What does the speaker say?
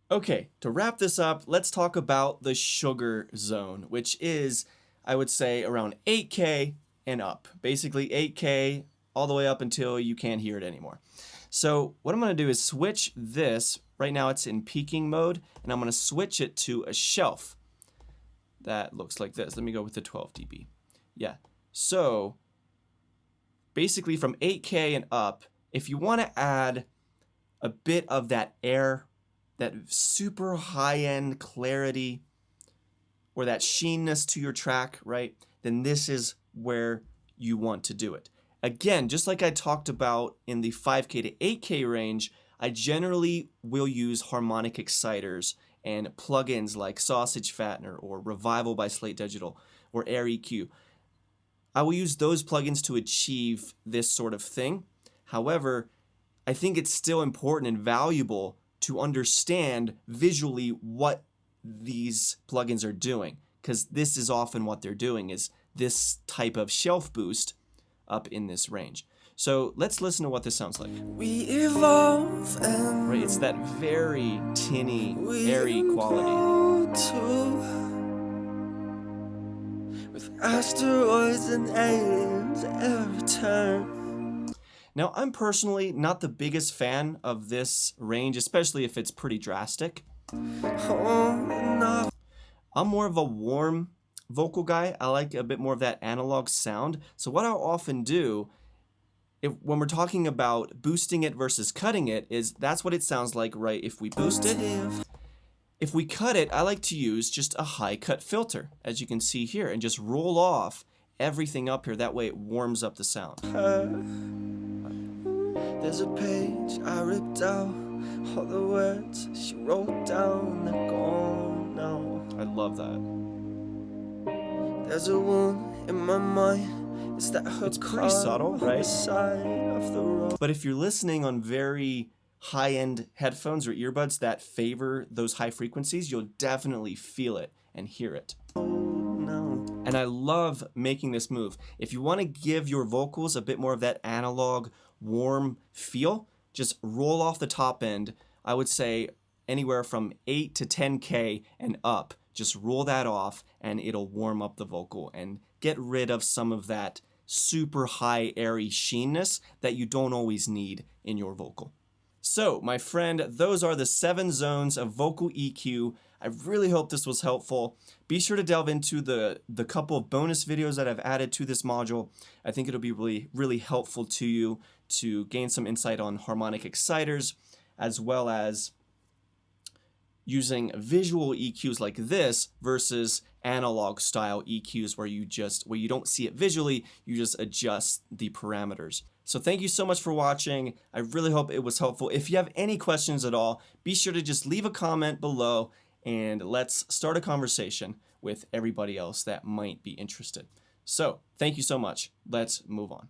Okay, to wrap this up, let's talk about the sugar zone, which is, I would say, around 8K and up. Basically 8K all the way up until you can't hear it anymore. So what I'm going to do is switch this. Right now it's in peaking mode, and I'm going to switch it to a shelf that looks like this. Let me go with the 12 dB. Yeah. So basically from 8K and up, if you want to add a bit of that air, that super high-end clarity, or that sheenness to your track, right? Then this is where you want to do it. Again, just like I talked about in the 5K to 8K range, I generally will use harmonic exciters and plugins like Sausage Fattener or Revival by Slate Digital or Air EQ. I will use those plugins to achieve this sort of thing. However, I think it's still important and valuable to understand visually what these plugins are doing, because this is often what they're doing, is this type of shelf boost up in this range. So let's listen to what this sounds like. We evolve and right, it's that very tinny, airy quality. With asteroids and aliens every turn. Now, I'm personally not the biggest fan of this range, especially if it's pretty drastic. I'm more of a warm vocal guy. I like a bit more of that analog sound. So what I'll often do when we're talking about boosting it versus cutting it is that's what it sounds like, right? If we boost it, if we cut it, I like to use just a high cut filter, as you can see here, and just roll off everything up here. That way it warms up the sound. There's a page I ripped out, all the words she wrote down, they're gone now. I love that. There's a wound in my mind. It's pretty subtle, right? But if you're listening on very high-end headphones or earbuds that favor those high frequencies, you'll definitely feel it and hear it. And I love making this move. If you want to give your vocals a bit more of that analog, warm feel, just roll off the top end. I would say anywhere from 8 to 10K and up. Just roll that off and it'll warm up the vocal and get rid of some of that super high airy sheenness that you don't always need in your vocal. So, my friend, those are the 7 zones of vocal EQ. I really hope this was helpful. Be sure to delve into the couple of bonus videos that I've added to this module. I think it'll be really helpful to you to gain some insight on harmonic exciters, as well as using visual EQs like this versus analog style EQs where you don't see it visually, you just adjust the parameters. So thank you so much for watching. I really hope it was helpful. If you have any questions at all, be sure to just leave a comment below and let's start a conversation with everybody else that might be interested. So thank you so much. Let's move on.